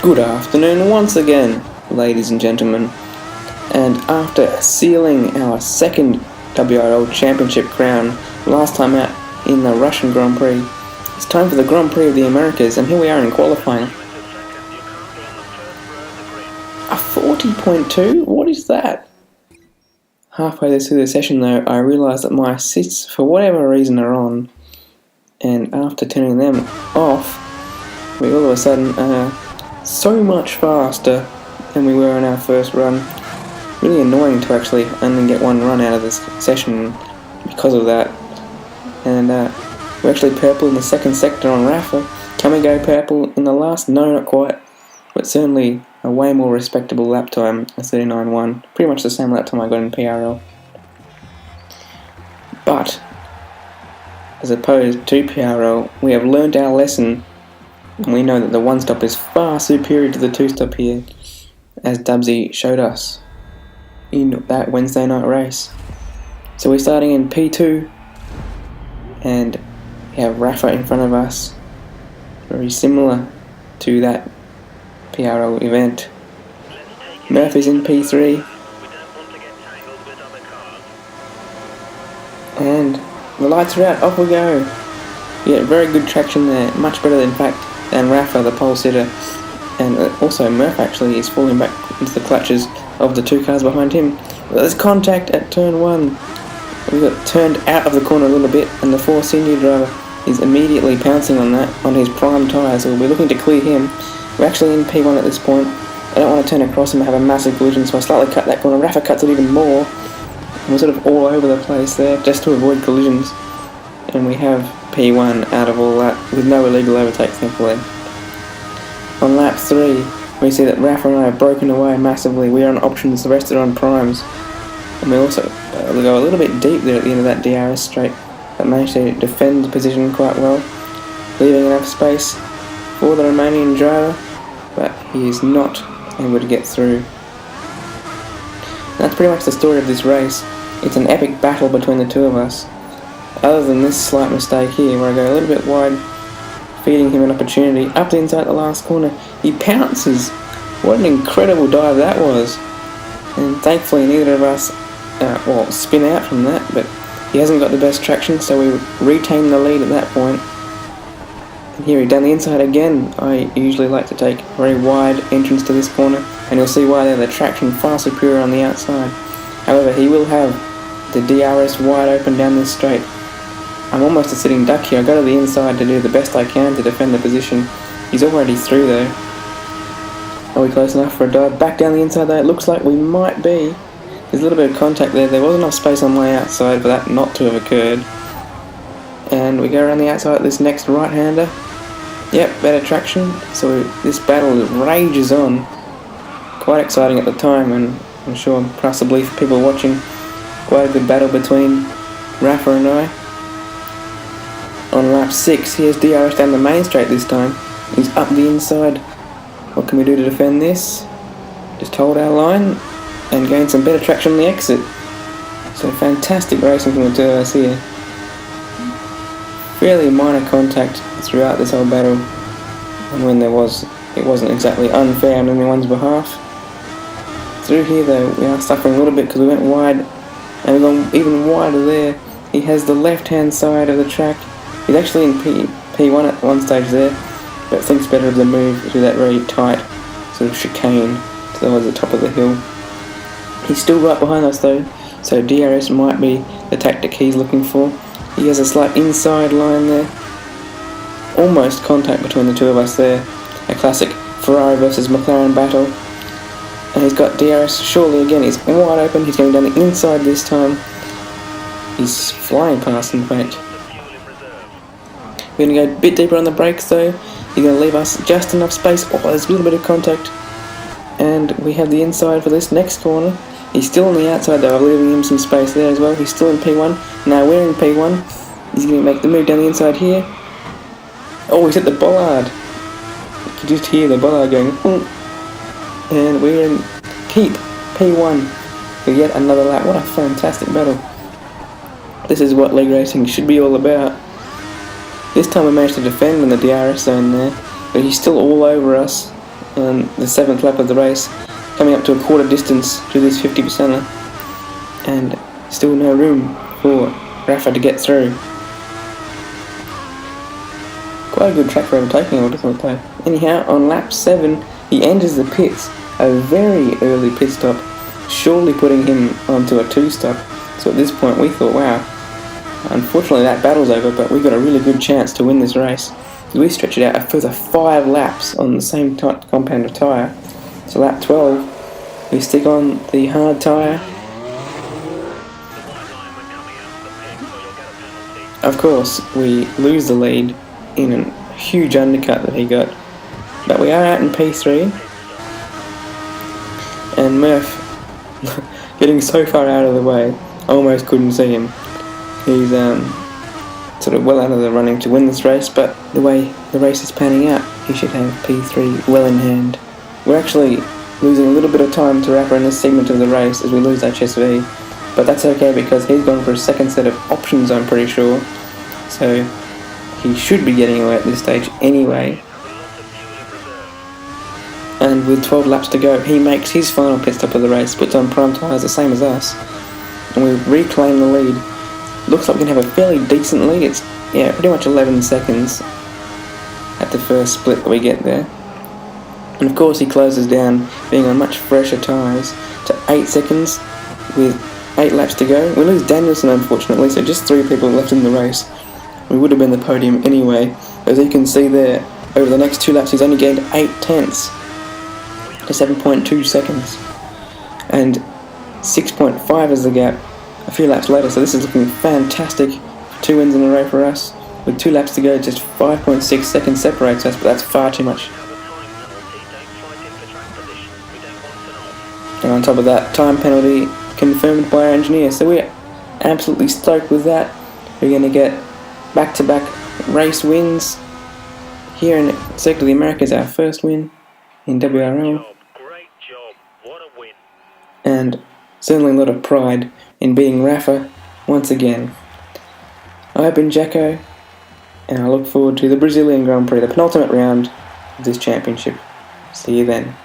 Good afternoon once again, ladies and gentlemen, and after sealing our second WRL Championship crown last time out in the Russian Grand Prix, it's time for the Grand Prix of the Americas, and here we are in qualifying. A 40.2? What is that? Halfway through the session though, I realised that my assists, for whatever reason, are on, and after turning them off, we all of a sudden are so much faster than we were in our first run. Really annoying to actually only get one run out of this session because of that. And we're actually purple in the second sector on Rafa. Can we go purple in the last? No, not quite, but certainly a way more respectable lap time, a 39.1. Pretty much the same lap time I got in PRL. But as opposed to PRL, we have learnt our lesson, and we know that the one stop is far superior to the two stop here, as Dubsy showed us in that Wednesday night race. So we're starting in P2, and we have Rafa in front of us, very similar to that PRL event. Murphy's in P3, and the lights are out, off we go. We get very good traction there, much better in fact than Rafa, the pole sitter, and also Murph actually is falling back into the clutches of the two cars behind him. There's contact at turn 1. We got turned out of the corner a little bit, and the Force India driver is immediately pouncing on that, on his prime tyre, so we'll be looking to clear him. We're actually in P1 at this point. I don't want to turn across him and have a massive collision, so I slightly cut that corner. Rafa cuts it even more, and we're sort of all over the place there, just to avoid collisions. And we have P1 out of all that, with no illegal overtakes, thankfully. On lap 3, we see that Rafa and I have broken away massively. We are on options, the rest are on primes. And we also go a little bit deep there at the end of that DRS straight, but managed to defend the position quite well, leaving enough space for the Romanian driver, but he is not able to get through. And that's pretty much the story of this race. It's an epic battle between the two of us. Other than this slight mistake here, where I go a little bit wide, feeding him an opportunity, up the inside the last corner, he pounces. What an incredible dive that was. And thankfully neither of us spin out from that, but he hasn't got the best traction, so we retain the lead at that point. And here down the inside again. I usually like to take a very wide entrance to this corner, and you'll see why there, the traction far superior on the outside. However, he will have the DRS wide open down this straight. I'm almost a sitting duck here. I go to the inside to do the best I can to defend the position. He's already through though. Are we close enough for a dive? Back down the inside though, it looks like we might be. There's a little bit of contact there. There wasn't enough space on my outside for that not to have occurred. And we go around the outside at this next right-hander. Yep, better traction. So this battle rages on. Quite exciting at the time, and I'm sure possibly for people watching, quite a good battle between Rafa and I. On lap 6, here's DRS down the main straight this time. He's up the inside. What can we do to defend this? Just hold our line and gain some better traction on the exit. So fantastic racing from the two of us here. Fairly minor contact throughout this whole battle, and when there was, it wasn't exactly unfair on anyone's behalf. Through here though, we are suffering a little bit because we went wide, and we've gone even wider there. He has the left-hand side of the track. He's actually in P1 at one stage there, but thinks better of the move to that very tight sort of chicane towards the top of the hill. He's still right behind us though, so DRS might be the tactic he's looking for. He has a slight inside line there. Almost contact between the two of us there. A classic Ferrari versus McLaren battle. And he's got DRS surely again. He's wide open. He's going down the inside this time. He's flying past in fact. We're going to go a bit deeper on the brakes though. He's going to leave us just enough space. Oh, there's a little bit of contact. And we have the inside for this next corner. He's still on the outside though, I'm leaving him some space there as well. He's still in P1. Now we're in P1. He's going to make the move down the inside here. Oh, he's hit the bollard. You can just hear the bollard going. And we're in keep P1 for yet another lap. What a fantastic battle. This is what league racing should be all about. This time we managed to defend in the DRS zone there, but he's still all over us. on the 7th lap of the race, coming up to a quarter distance to this 50%er, and still no room for Rafa to get through. Quite a good track for overtaking, I would have thought though. Anyhow, on lap 7, he enters the pits, a very early pit stop, surely putting him onto a 2-stop. So at this point we thought, wow, unfortunately that battle's over, but we've got a really good chance to win this race. We stretch it out a further 5 laps on the same compound of tyre. So lap 12, we stick on the hard tyre. Of course, we lose the lead in a huge undercut that he got, but we are out in P3, and Murph, getting so far out of the way, almost couldn't see him. He's sort of well out of the running to win this race, but the way the race is panning out, he should have P3 well in hand. We're actually losing a little bit of time to Rafa in this segment of the race as we lose HSV, but that's okay because he's gone for a second set of options, I'm pretty sure, so he should be getting away at this stage anyway. And with 12 laps to go, he makes his final pit stop of the race, puts on prime tyres the same as us, and we reclaim the lead. Looks like we can have a fairly decent lead. It's pretty much 11 seconds at the first split that we get there. And of course he closes down, being on much fresher tyres, to 8 seconds with 8 laps to go. We lose Danielson unfortunately, so just 3 people left in the race. We would have been the podium anyway. As you can see there, over the next 2 laps he's only gained 8 tenths to 7.2 seconds. And 6.5 is the gap a few laps later, so this is looking fantastic. 2 wins in a row for us. With 2 laps to go, just 5.6 seconds separates us, but that's far too much. And on top of that, time penalty confirmed by our engineer, so we're absolutely stoked with that. We're going to get back-to-back race wins here in Circuit of the Americas, our first win in WRL. Great job, what a win. And certainly a lot of pride in beating Rafa once again. I've been Jacko, and I look forward to the Brazilian Grand Prix, the penultimate round of this championship. See you then.